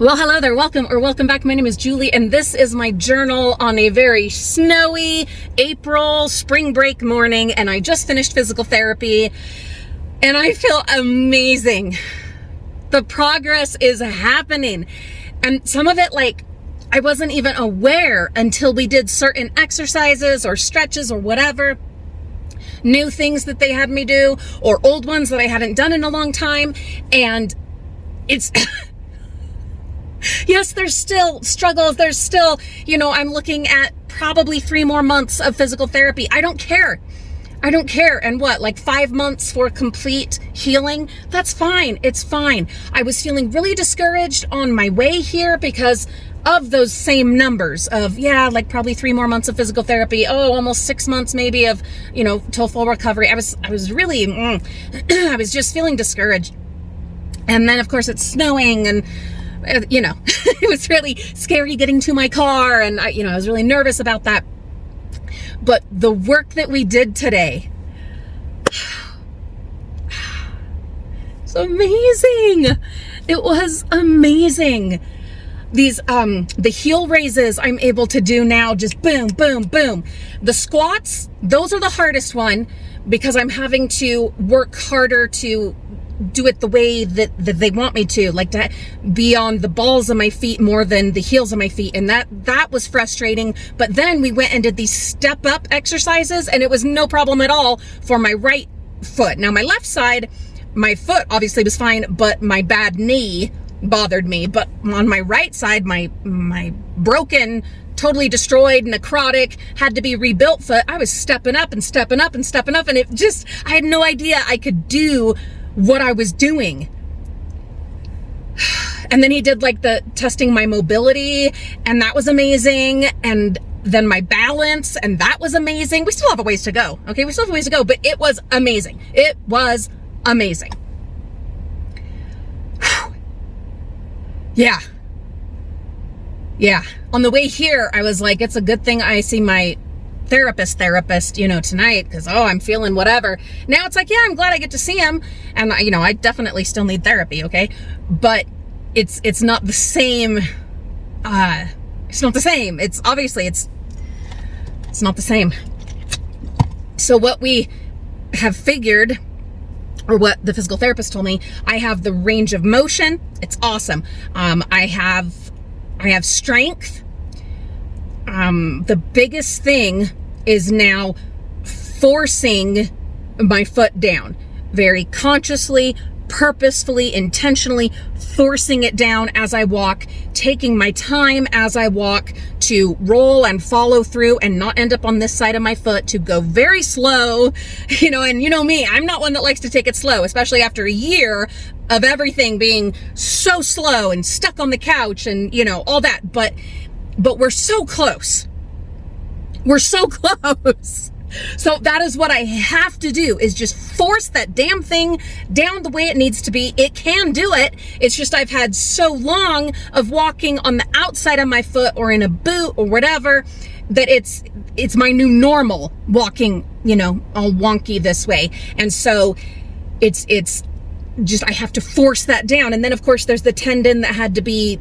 Well, hello there. Welcome back. My name is Julie, and this is my journal on a very snowy April spring break morning. And I just finished physical therapy, and I feel amazing. The progress is happening, and some of it, I wasn't even aware until we did certain exercises or stretches or whatever. New things that they had me do, or old ones that I hadn't done in a long time, and it's. Yes, there's still struggles. There's still, I'm looking at probably 3 more months of physical therapy. I don't care. And what, 5 months for complete healing? That's fine. It's fine. I was feeling really discouraged on my way here because of those same numbers of, probably 3 more months of physical therapy. Oh, almost 6 months maybe of, till full recovery. I was really, I was just feeling discouraged. And then of course it's snowing and it was really scary getting to my car, and I was really nervous about that. But the work that we did today, it's amazing. It was amazing. These, the heel raises I'm able to do now, just boom, boom, boom. The squats, those are the hardest one because I'm having to work harder to do it the way that they want me to be on the balls of my feet more than the heels of my feet. And that was frustrating. But then we went and did these step up exercises, and it was no problem at all for my right foot. Now my left side, my foot obviously was fine, but my bad knee bothered me. But on my right side, my broken, totally destroyed, necrotic, had to be rebuilt foot, I was stepping up and stepping up and stepping up. And I had no idea I could do what I was doing. And then he did the testing my mobility, and that was amazing. And then my balance, and that was amazing. We still have a ways to go. Okay, we still have a ways to go, but it was amazing. It was amazing. Yeah. On the way here, I was like, it's a good thing I see my therapist, tonight, because, I'm feeling whatever. Now it's I'm glad I get to see him. And, I definitely still need therapy, okay? But it's not the same. It's not the same. It's not the same. So what we have figured, or what the physical therapist told me, I have the range of motion. It's awesome. I have strength. The biggest thing is now forcing my foot down, very consciously, purposefully, intentionally forcing it down as I walk, taking my time as I walk to roll and follow through and not end up on this side of my foot, to go very slow, and me, I'm not one that likes to take it slow, especially after a year of everything being so slow and stuck on the couch and, all that. But we're so close. We're so close. So that is what I have to do, is just force that damn thing down the way it needs to be. It can do it. It's just I've had so long of walking on the outside of my foot or in a boot or whatever that it's my new normal, walking, all wonky this way. And so it's just, I have to force that down. And then of course there's the tendon that had to be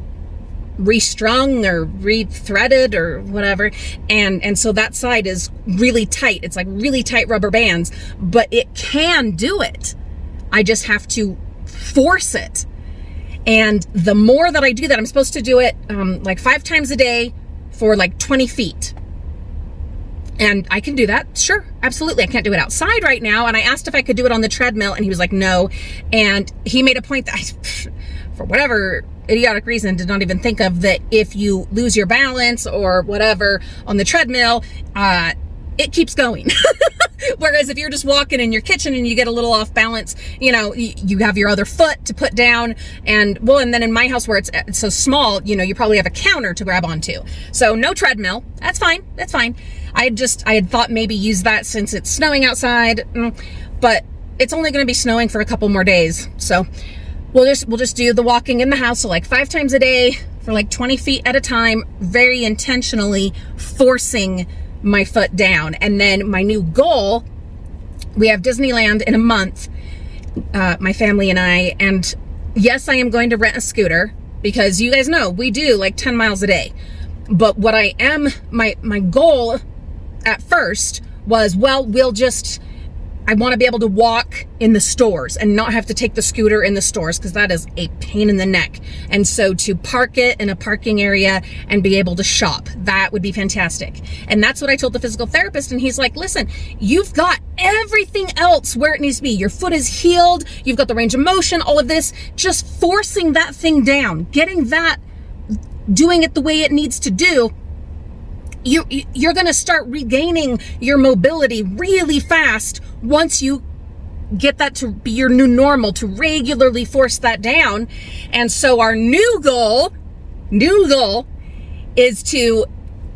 restrung or re-threaded or whatever, and so that side is really tight. It's like really tight rubber bands, but it can do it. I just have to force it. And the more that I do that, I'm supposed to do it 5 times a day for 20 feet. And I can do that. Sure, absolutely. I can't do it outside right now. And I asked if I could do it on the treadmill, and he was like, no. And he made a point that for whatever idiotic reason, did not even think of, that if you lose your balance or whatever on the treadmill, it keeps going. Whereas if you're just walking in your kitchen and you get a little off balance, you have your other foot to put down. And then in my house where it's so small, you probably have a counter to grab onto. So no treadmill. That's fine. I had thought maybe use that since it's snowing outside, but it's only going to be snowing for a couple more days. So we'll just do the walking in the house. So 5 times a day for 20 feet at a time, very intentionally forcing my foot down. And then my new goal, we have Disneyland in a month, my family and I, and yes, I am going to rent a scooter. because you guys know we do like 10 miles a day. But what I am, my goal at first was, well, I want to be able to walk in the stores and not have to take the scooter in the stores, because that is a pain in the neck. And so to park it in a parking area and be able to shop, that would be fantastic. And that's what I told the physical therapist. And he's like, listen, you've got everything else where it needs to be. Your foot is healed. You've got the range of motion, all of this, just forcing that thing down, getting that, doing it the way it needs to do. You're going to start regaining your mobility really fast once you get that to be your new normal, to regularly force that down. And so our new goal is to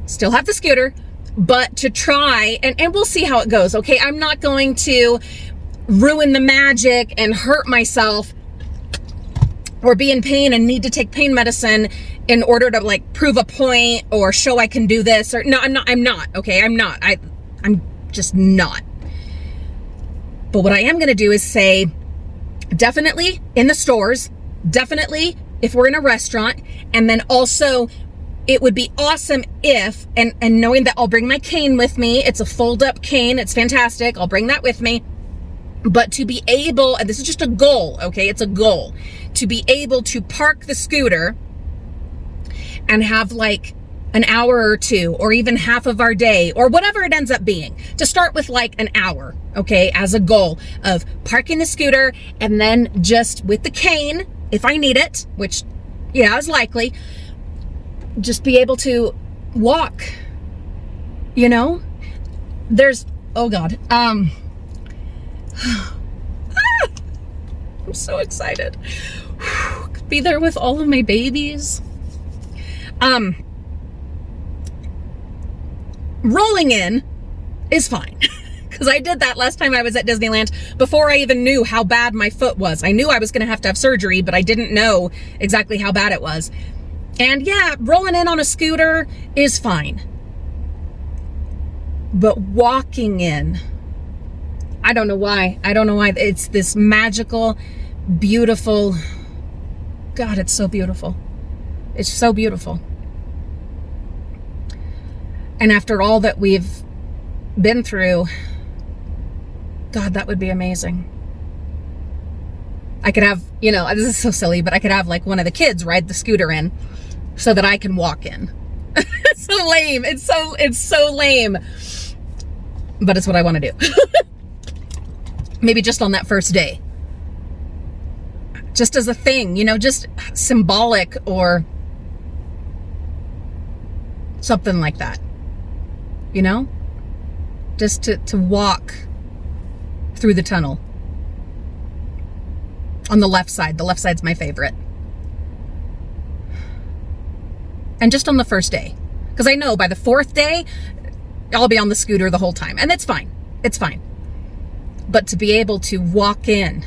still have the scooter, but to try, and we'll see how it goes. Okay. I'm not going to ruin the magic and hurt myself or be in pain and need to take pain medicine in order to like prove a point or show I can do this, or no, I'm not. Okay. I'm just not. But what I am going to do is say, definitely in the stores, definitely if we're in a restaurant, and then also it would be awesome if, and knowing that I'll bring my cane with me, it's a fold up cane. It's fantastic. I'll bring that with me. But to be able, and this is just a goal. Okay. It's a goal to be able to park the scooter and have like an hour or two, or even half of our day, or whatever it ends up being, to start with like an hour, okay, as a goal of parking the scooter, and then just with the cane, if I need it, which, yeah, is likely, just be able to walk, you know? There's, oh God, I'm so excited. Be there with all of my babies. Rolling in is fine, because I did that last time I was at Disneyland before I even knew how bad my foot was. I knew I was going to have surgery, but I didn't know exactly how bad it was. And yeah, rolling in on a scooter is fine. But walking in, I don't know why. It's this magical, beautiful, God, it's so beautiful. It's so beautiful. And after all that we've been through, God, that would be amazing. I could have, you know, this is so silly, but I could have like one of the kids ride the scooter in so that I can walk in. It's so lame. It's so lame. But it's what I want to do. Maybe just on that first day. Just as a thing, you know, just symbolic or something like that. You know, just to walk through the tunnel on the left side. The left side's my favorite. And just on the first day, because I know by the fourth day, I'll be on the scooter the whole time, and that's fine. It's fine. But to be able to walk in,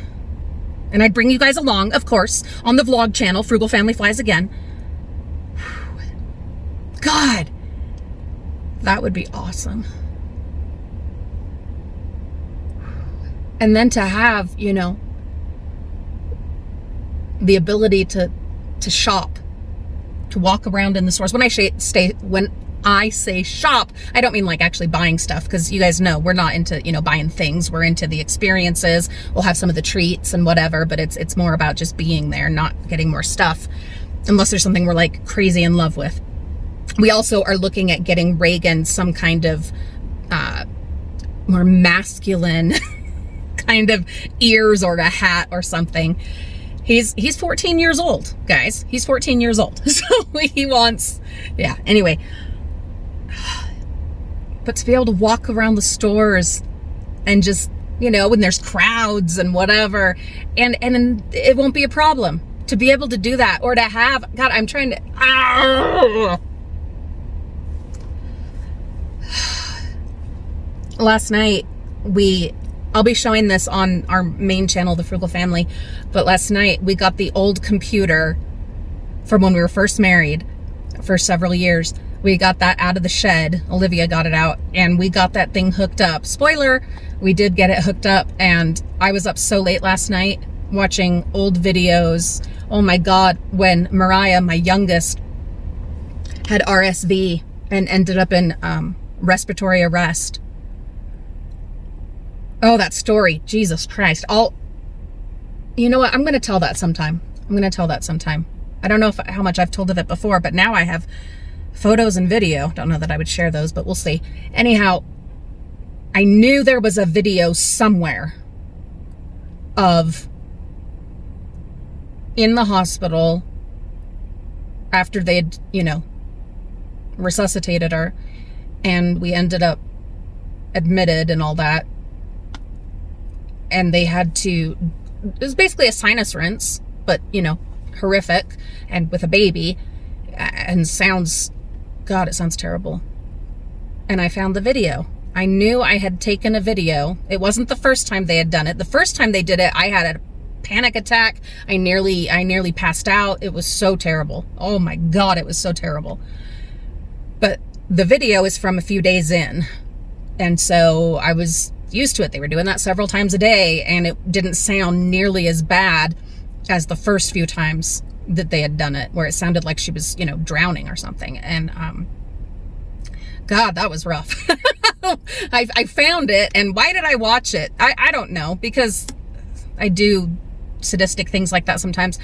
and I'd bring you guys along, of course, on the vlog channel, Frugal Family Flies Again. God, that would be awesome. And then to have, you know, the ability to shop, to walk around in the stores. When I say shop, I don't mean like actually buying stuff, because you guys know we're not into, you know, buying things. We're into the experiences. We'll have some of the treats and whatever, but it's more about just being there, not getting more stuff, unless there's something we're like crazy in love with. We also are looking at getting Reagan some kind of more masculine kind of ears or a hat or something. He's 14 years old, guys. He's 14 years old. So he wants, yeah, anyway. But to be able to walk around the stores and just, you know, when there's crowds and whatever, and it won't be a problem to be able to do that, or to have, God, I'm trying to, last night I'll be showing this on our main channel, the Frugal Family, but last night we got the old computer from when we were first married for several years. We got that out of the shed. Olivia got it out, and we got that thing hooked up. Spoiler, we did get it hooked up, and I was up so late last night watching old videos. Oh my God, when Mariah, my youngest, had RSV and ended up in respiratory arrest. Oh, that story. Jesus Christ. You know what? I'm going to tell that sometime. I don't know how much I've told of it before, but now I have photos and video. Don't know that I would share those, but we'll see. Anyhow, I knew there was a video somewhere of in the hospital after they'd, resuscitated her, and we ended up admitted and all that. And they had to, it was basically a sinus rinse, but, horrific, and with a baby, and it sounds terrible. And I found the video. I knew I had taken a video. It wasn't the first time they had done it. The first time they did it, I had a panic attack. I nearly passed out. It was so terrible. Oh my God, it was so terrible. But the video is from a few days in. And so I was used to it. They were doing that several times a day, and it didn't sound nearly as bad as the first few times that they had done it, where it sounded like she was, drowning or something. And God, that was rough. I found it, and why did I watch it? I don't know, because I do sadistic things like that sometimes.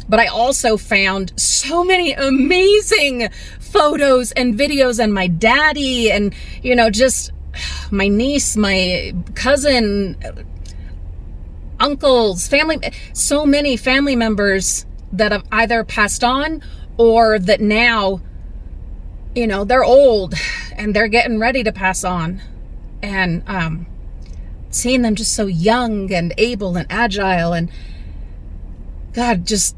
But I also found so many amazing photos and videos, and my daddy, and, just my niece, my cousin, uncles, family, so many family members that have either passed on or that now, they're old and they're getting ready to pass on. And seeing them just so young and able and agile, and God, it's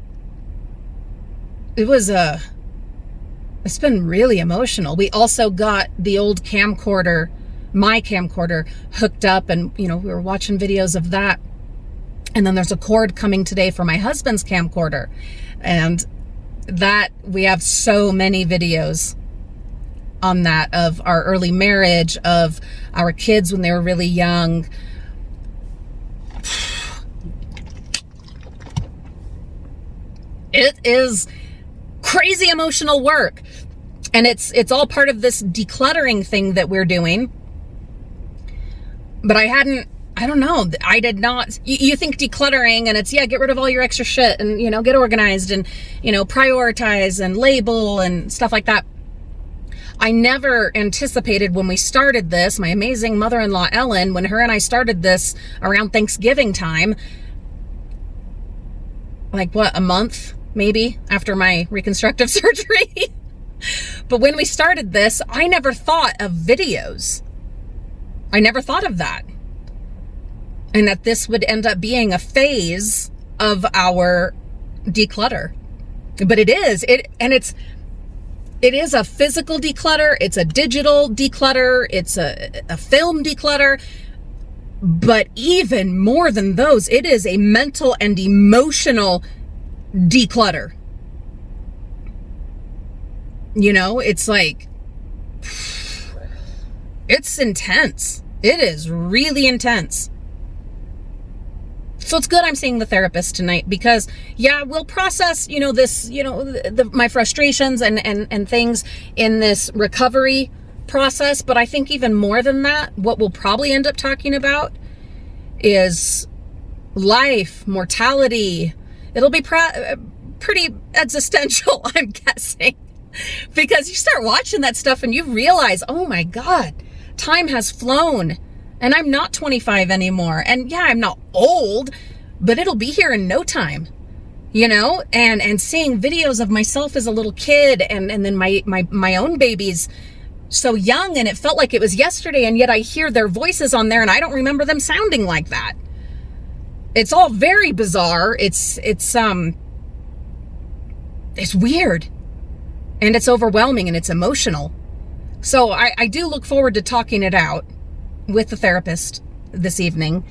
been really emotional. We also got the old camcorder, my camcorder, hooked up, and we were watching videos of that. And then there's a cord coming today for my husband's camcorder, and that we have so many videos on that, of our early marriage, of our kids when they were really young. It is crazy emotional work, and it's all part of this decluttering thing that we're doing. But I don't know. I did not. You think decluttering, and it's, get rid of all your extra shit, and, get organized, and, prioritize and label and stuff like that. I never anticipated when we started this, my amazing mother-in-law, Ellen, when her and I started this around Thanksgiving time, like a month maybe after my reconstructive surgery. But when we started this, I never thought of videos. I never thought of that. And that this would end up being a phase of our declutter. But it is. It is a physical declutter. It's a digital declutter. It's a film declutter. But even more than those, it is a mental and emotional declutter. It's like, it's intense. It is really intense. So it's good I'm seeing the therapist tonight, because we'll process, this, my frustrations and things in this recovery process. But I think even more than that, what we'll probably end up talking about is life, mortality. It'll be pretty existential, I'm guessing, because you start watching that stuff and you realize, oh my God, time has flown. And I'm not 25 anymore. And I'm not old, but it'll be here in no time, and seeing videos of myself as a little kid, and then my own babies so young, and it felt like it was yesterday, and yet I hear their voices on there and I don't remember them sounding like that. It's all very bizarre. It's weird, and it's overwhelming, and it's emotional. So I do look forward to talking it out with the therapist this evening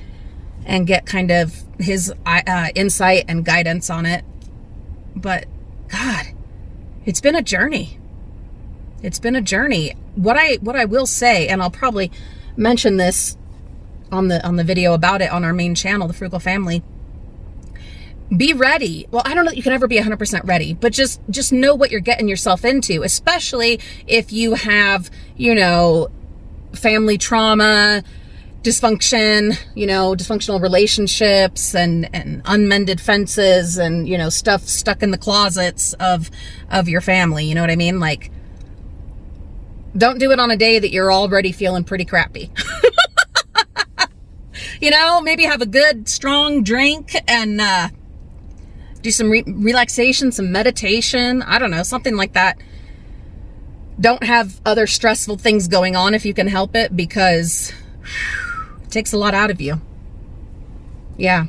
and get kind of his insight and guidance on it. But God, it's been a journey. It's been a journey. What I will say, and I'll probably mention this on the video about it on our main channel, the Frugal Family, be ready. Well, I don't know that you can ever be 100% ready, but just know what you're getting yourself into, especially if you have, family trauma, dysfunction, dysfunctional relationships and unmended fences and, stuff stuck in the closets of your family. You know what I mean? Like, don't do it on a day that you're already feeling pretty crappy. Maybe have a good strong drink and do some relaxation, some meditation. I don't know, something like that. Don't have other stressful things going on if you can help it, because it takes a lot out of you. Yeah.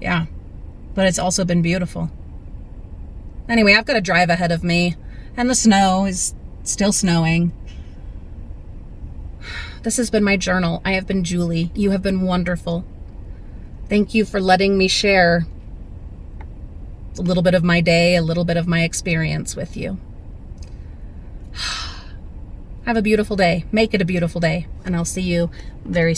But it's also been beautiful. Anyway, I've got a drive ahead of me, and the snow is still snowing. This has been my journal. I have been Julie. You have been wonderful. Thank you for letting me share a little bit of my day, a little bit of my experience with you. Have a beautiful day. Make it a beautiful day. And I'll see you very soon.